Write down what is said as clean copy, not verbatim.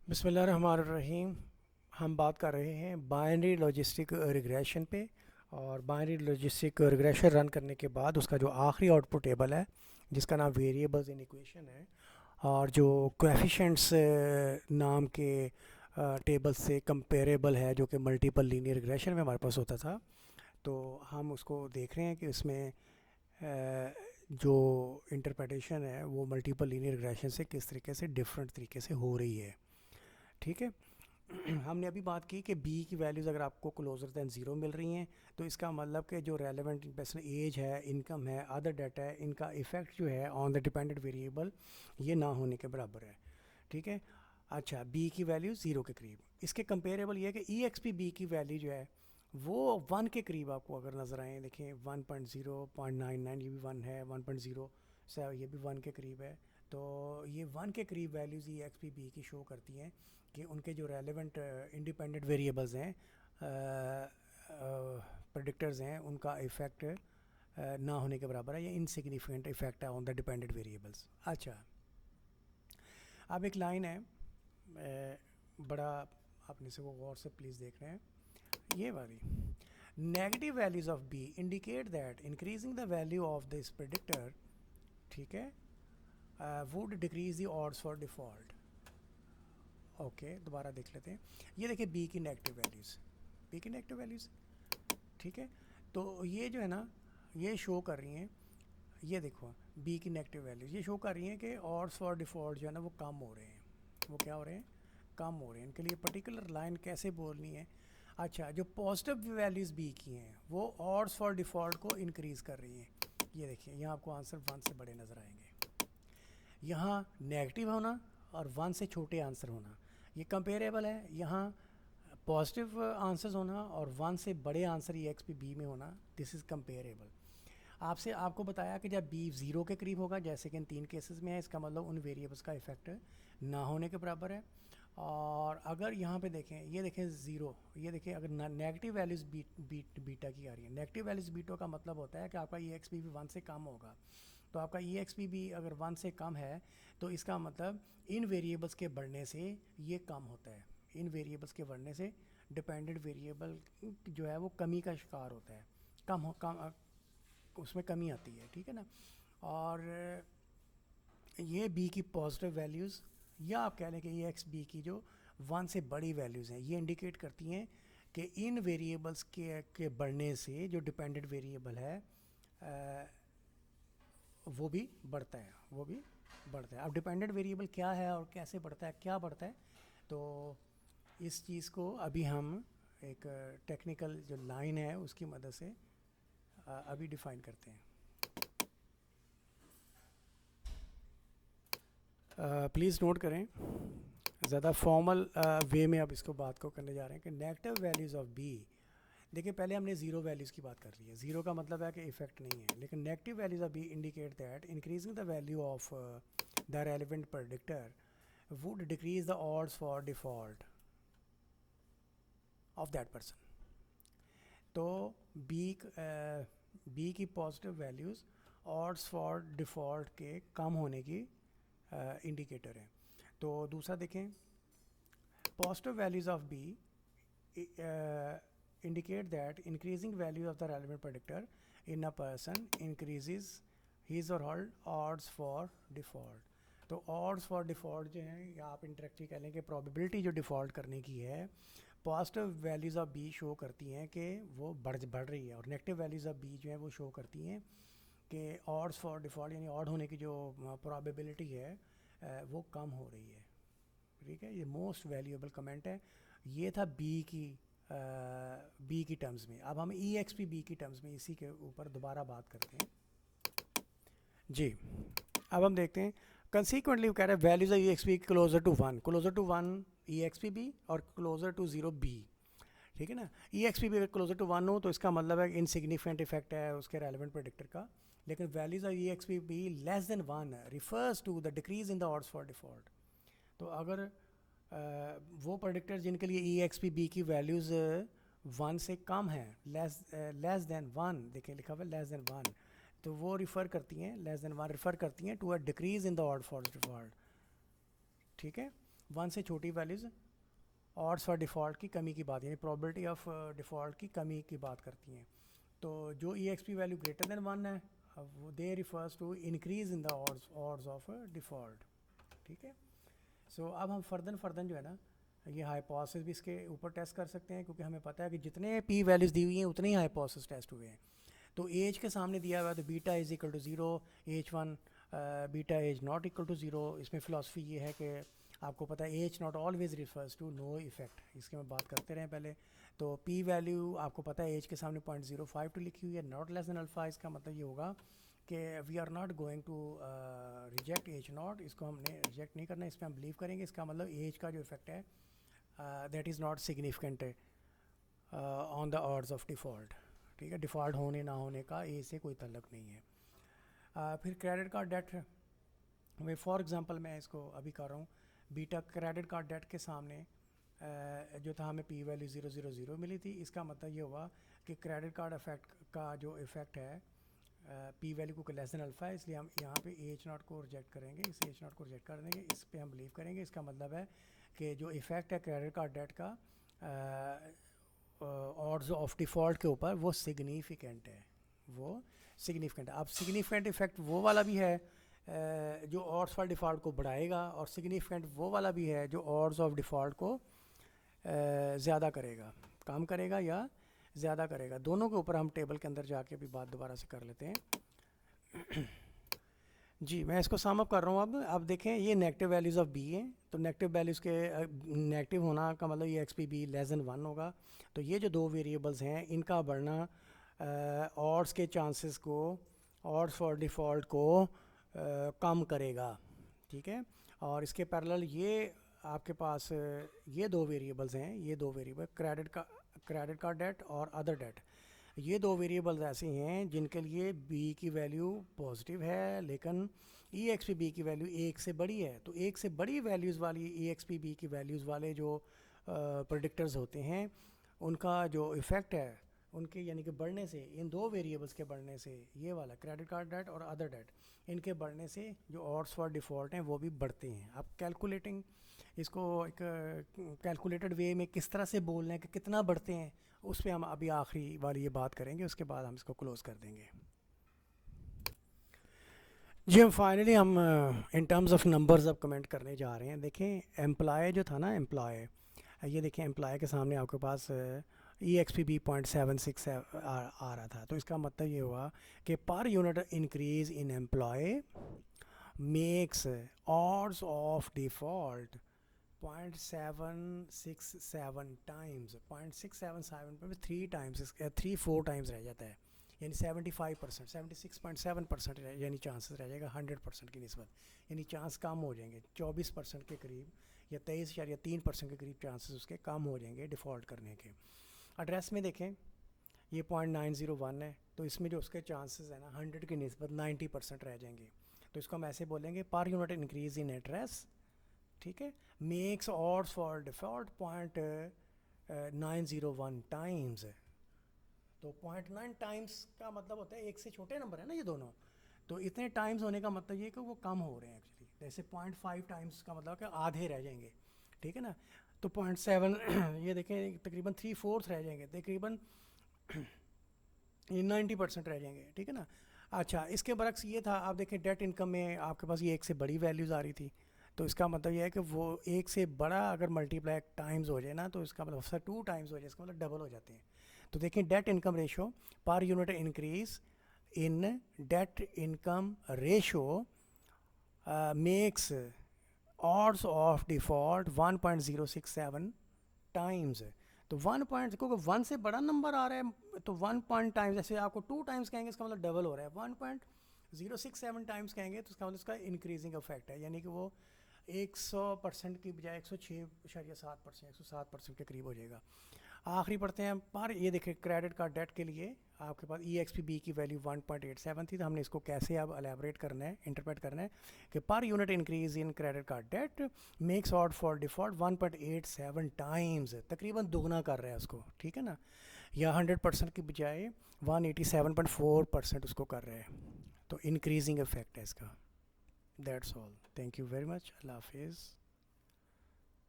बिस्मिल्लाहिर्रहमानिर्रहीम। हम बात कर रहे हैं बाइनरी लॉजिस्टिक रिग्रेशन पे। और बाइनरी लॉजिस्टिक रिग्रेशन रन करने के बाद उसका जो आखिरी आउटपुट टेबल है जिसका नाम वेरिएबल्स इन इक्वेशन है, और जो कोएफिशिएंट्स नाम के टेबल से कंपेरेबल है जो कि मल्टीपल लीनियर रिग्रेशन में हमारे पास होता था। तो हम उसको देख रहे हैं कि उसमें जो इंटरप्रिटेशन है वो मल्टीपल लीनियर रिग्रेशन से किस तरीके से डिफरेंट तरीके से हो रही है। ठीक है। हमने अभी बात की कि बी की वैल्यूज़ अगर आपको क्लोजर दैन ज़ीरो मिल रही हैं तो इसका मतलब कि जो रेलेवेंट पर्सन एज है, इनकम है, अदर डाटा है, इनका इफ़ेक्ट जो है ऑन द डिपेंडेंट वेरिएबल ये ना होने के बराबर है। ठीक है। अच्छा, बी की वैल्यू ज़ीरो के करीब, इसके कंपेरेबल ये है कि ई एक्स पी बी की वैल्यू जो है वो वन के करीब आपको अगर नज़र आए, देखें 1.0, 0.99 ये भी वन है, 1.0 ये भी वन के करीब है। तो ये वन के करीब वैल्यूज़ ई एक्स पी बी की शो करती हैं कि उनके जो रेलेवेंट इंडिपेंडेंट वेरिएबल्स हैं, प्रेडिक्टर्स हैं, उनका इफ़ेक्ट ना होने के बराबर है, या इनसिग्निफिकेंट इफ़ेक्ट है ऑन द डिपेंडेंट वेरिएबल्स। अच्छा, अब एक लाइन है, बड़ा आपने से वो गौर से प्लीज़ देख रहे हैं, ये वाली negative values of B indicate that increasing the value of this predictor, ठीक है, would decrease the odds for default. Okay, दोबारा देख लेते हैं। ये देखिए बी की नेगेटिव वैल्यूज़, बी की नेगेटिव वैल्यूज़, ठीक है। तो ये जो है ना, ये शो कर रही हैं, ये देखो बी की नेगेटिव वैल्यूज़ ये शो कर रही हैं कि ऑड्स फॉर डिफ़ॉल्ट जो है ना वो कम हो रहे हैं। वो क्या हो रहे हैं? कम हो रहे हैं। इनके लिए पर्टिकुलर लाइन कैसे बोलनी है? अच्छा, जो पॉजिटिव वैल्यूज़ बी की हैं वो ऑड्स फॉर डिफ़ॉल्ट को इंक्रीज़ कर रही हैं। ये देखिए यहाँ आपको आंसर वन से बड़े नज़र आएंगे। यहाँ नेगेटिव होना और वन से छोटे आंसर होना ये कंपेरेबल है। यहाँ पॉजिटिव आंसर्स होना और वन से बड़े आंसर ये एक्स पी बी में होना, दिस इज़ कंपेरेबल। आपसे आपको बताया कि जब बी ज़ीरो के करीब होगा, जैसे कि इन तीन केसेस में है, इसका मतलब उन वेरिएबल्स का इफेक्ट ना होने के बराबर है। और अगर यहाँ पे देखें, ये देखें ज़ीरो, ये देखें अगर नेगेटिव वैल्यूज़ बीटा की आ रही है, नेगेटिव वैल्यूज़ बीटा का मतलब होता है कि आपका ई एक्स पी भी वन से कम होगा। तो आपका ई एक्स पी भी अगर वन से कम है तो इसका मतलब इन वेरिएबल्स के बढ़ने से ये कम होता है। इन वेरिएबल्स के बढ़ने से डिपेंडेंट वेरिएबल जो है वो कमी का शिकार होता है, कम उसमें कमी आती है। ठीक है ना। और ये बी की पॉजिटिव वैल्यूज़, या आप कह लें कि ये एक्स बी की जो वन से बड़ी वैल्यूज़ हैं, ये इंडिकेट करती हैं कि इन वेरिएबल्स के बढ़ने से जो डिपेंडेंट वेरिएबल है वो भी बढ़ता है, वो भी बढ़ता है। अब डिपेंडेंट वेरिएबल क्या है और कैसे बढ़ता है, क्या बढ़ता है, तो इस चीज़ को अभी हम एक टेक्निकल जो लाइन है उसकी मदद से अभी डिफ़ाइन करते हैं। प्लीज़ नोट करें, ज़्यादा फॉर्मल वे में अब इसको बात को करने जा रहे हैं कि नेगेटिव वैल्यूज़ ऑफ बी। देखिए पहले हमने ज़ीरो वैल्यूज़ की बात कर ली है, ज़ीरो का मतलब है कि इफेक्ट नहीं है, लेकिन negative values of B indicate that increasing the value of the relevant predictor would decrease the odds for default of that person. तो बी की positive values odds for default के कम होने की इंडिकेटर है। तो दूसरा देखें, positive values of B indicate that increasing value of the relevant predictor in a person increases his or her odds for default। तो odds for default जो है, या आप इंटरेक्टली कह लें कि probability जो डिफ़ॉल्ट करने की है, positive values of B show करती हैं कि वो बढ़ रही है, और नेगेटिव वैल्यूज़ ऑफ बी जो है वो शो करती हैं कि ऑड्स फॉर डिफ़ॉल्ट यानी ऑड होने की जो प्रोबेबिलिटी है वो कम हो रही है। ठीक है, ये मोस्ट वैल्यूएबल कमेंट है। ये था बी की टर्म्स में। अब हम ई एक्स पी बी की टर्म्स में इसी के ऊपर दोबारा बात करते हैं जी। अब हम देखते हैं, कंसिक्वेंटली वो कह रहा है values of E X P closer to one E X P B और क्लोजर टू ज़ीरो बी। ठीक है ना। ई एक्स पी बी अगर क्लोजर टू वन हो तो इसका मतलब है इनसिग्निफिकेंट इफेक्ट है उसके रेलिवेंट प्रेडिक्टर का, लेकिन values of E X P B less than one refers to the decrease in the odds for default. तो अगर वो प्रेडिक्टर जिनके लिए ई एक्स पी बी की वैल्यूज़ वन से कम है, लेस देन वन, देखें लिखा हुआ है लेस देन वन, तो वो रिफ़र करती हैं, लेस देन वन रिफ़र करती हैं to a decrease in the odd for default. ठीक है। 1 से छोटी वैल्यूज़ ऑड्स फॉर डिफ़ॉल्ट की कमी की बात, यानी प्रोबेबिलिटी ऑफ डिफ़ॉल्ट की कमी की बात करती हैं। तो जो E X P value greater than 1 है, अब they refers to increase in the odds of default. ठीक है। सो अब हम फर्दन जो है ना, ये हाइपोथेसिस भी इसके ऊपर टेस्ट कर सकते हैं, क्योंकि हमें पता है कि जितने पी वैल्यूज़ दी हुई हैं उतने ही हाइपोथेसिस टेस्ट हुए हैं। तो एज के सामने दिया हुआ है, तो beta is equal to 0, H 1 beta H not equal to 0। इसमें फ़िलासफ़ी ये है कि आपको पता है H not always refers to no effect, इसके हम बात करते रहे पहले। तो पी वैल्यू आपको पता है एज के सामने 0.052 लिखी हुई है, नॉट लेस देन अल्फ़ा। इसका मतलब ये होगा कि we are not going to reject H not, इसको हमने रिजेक्ट नहीं करना, इस पर हम बिलीव करेंगे। इसका मतलब एज का जो इफेक्ट है that is not significant on the odds of default. ठीक है, डिफ़ॉल्ट होने ना होने का एज से कोई ताल्लुक नहीं है। फिर क्रेडिट कार्ड डेट में फॉर एग्ज़ाम्पल मैं इसको अभी कर रहा हूँ, बीटा क्रेडिट कार्ड डेट के सामने जो था हमें पी वैल्यू 0.000 मिली थी। इसका मतलब ये हुआ कि क्रेडिट कार्ड इफेक्ट का जो इफ़ेक्ट है पी वैल्यू को लेस देन अल्फ़ा है, इसलिए हम यहाँ पे एच नॉट को रिजेक्ट करेंगे, इस एच नॉट को रिजेक्ट कर देंगे, इस पे हम बिलीव करेंगे। इसका मतलब है कि जो इफ़ेक्ट है क्रेडिट कार्ड डेट का ऑड्स ऑफ डिफ़ॉल्ट के ऊपर वो सिग्निफिकेंट है, वो सिग्निफिकेंट है। अब सिग्निफिकेंट इफ़ेक्ट वो वाला भी है जो ऑड्स फॉर डिफ़ॉल्ट को बढ़ाएगा, और सिग्निफिकेंट वो वाला भी है जो ऑड्स ऑफ डिफ़ॉल्ट को ज़्यादा करेगा, कम करेगा या ज़्यादा करेगा। दोनों के ऊपर हम टेबल के अंदर जाके भी बात दोबारा से कर लेते हैं। जी, मैं इसको सम अप कर रहा हूँ। अब देखें, ये नेगेटिव वैल्यूज़ ऑफ बी हैं, तो नेगेटिव वैल्यूज़ के नेगेटिव होना का मतलब ये x P B less then 1 होगा। तो ये जो दो वेरिएबल्स हैं इनका बढ़ना ऑड्स के चांसेस को, ऑड्स फॉर डिफ़ॉल्ट को कम करेगा। ठीक है, और इसके पैरेलल ये आपके पास ये दो वेरिएबल्स हैं, ये दो वेरिएबल क्रेडिट कार्ड डेट और अदर डेट, ये दो वेरिएबल्स ऐसे हैं जिनके लिए बी की वैल्यू पॉजिटिव है, लेकिन ई एक्स पी बी की वैल्यू एक से बड़ी है। तो एक से बड़ी वैल्यूज़ वाली ई एक्स पी बी की वैल्यूज़ वाले जो प्रेडिक्टर्स होते हैं, उनका जो इफ़ेक्ट है उनके यानी कि बढ़ने से, इन दो वेरिएबल्स के बढ़ने से, ये वाला क्रेडिट कार्ड डेट और अदर डेट, इनके बढ़ने से जो ऑड्स फॉर डिफ़ॉल्ट हैं वो भी बढ़ते हैं। अब कैलकुलेटिंग इसको एक कैलकुलेटेड वे में किस तरह से बोल रहे हैं कि कितना बढ़ते हैं, उस पर हम अभी आखिरी वाली ये बात करेंगे, उसके बाद हम इसको क्लोज़ कर देंगे। जी, हम फाइनली हम इन टर्म्स ऑफ नंबर्स अब कमेंट करने जा रहे हैं। देखें एम्प्लॉय जो था ना, एम्प्लॉय, ये देखें एम्प्लॉय के सामने आपके पास ई एक्स पी बी 0.76 आ रहा था। तो इसका मतलब ये हुआ कि per unit increase in employ makes odds of default 0.767 times, 0.677 पे 3 4 टाइम्स रह जाता है, यानी 75%, 76.7% यानी चांसेस रह जाएगा 100% की निस्बत, यानी चांस कम हो जाएंगे 24% के करीब या 23.3% के करीब चांसेस उसके कम हो जाएंगे डिफ़ॉल्ट करने के। एड्रेस में देखें ये 0.901 है, तो इसमें जो उसके चांसेस है ना 100 की निस्बत 90% रह जाएंगे। तो इसको हम ऐसे बोलेंगे पर यूनिट इंक्रीज इन एड्रेस, ठीक है, makes odds for default 0.901 times. तो 0.9 टाइम्स का मतलब होता है एक से छोटे नंबर है ना ये दोनों, तो इतने टाइम्स होने का मतलब ये कि वो कम हो रहे हैं एक्चुअली। जैसे 0.5 टाइम्स का मतलब कि आधे रह जाएंगे, ठीक है ना। तो 0.7 ये देखें तकरीबन 3/4 रह जाएंगे, तकरीबन 90% रह जाएंगे, ठीक है ना। अच्छा, इसके बरक्स ये था, आप देखें डेट इनकम में आपके पास ये एक से बड़ी वैल्यूज़ आ रही थी, तो इसका मतलब ये है कि वो एक से बड़ा अगर मल्टीप्लाई टाइम्स हो जाए ना, तो इसका मतलब सर 2 टाइम्स हो जाए, इसका मतलब डबल हो जाते हैं। तो देखें debt income ratio per unit increase in debt income ratio makes odds of default 1.067 times. तो 1 पॉइंट, क्योंकि 1 से बड़ा नंबर आ रहा है तो 1 पॉइंट टाइम्स, जैसे आपको 2 टाइम्स कहेंगे इसका मतलब डबल हो रहा है, 1.067 टाइम्स कहेंगे तो इसका मतलब इसका इंक्रीजिंग इफेक्ट है, यानी कि वो 100% की बजाय 106.7%, 107% के करीब हो जाएगा। आखिरी पढ़ते हैं पर, ये देखें क्रेडिट कार्ड डेट के लिए आपके पास ई एक्स पी बी की वैल्यू 1.87 थी, तो हमने इसको कैसे अब एलेबरेट करना है, इंटरप्रेट करना है कि per unit increase in credit card debt makes odd for default 1.87 times, तकरीबन दुगना कर रहा है उसको, ठीक है ना, या 100% की बजाय 187.4% उसको कर रहा है। तो इंक्रीजिंग इफेक्ट है इसका। That's all, thank you very much, अल्लाह हाफिज़।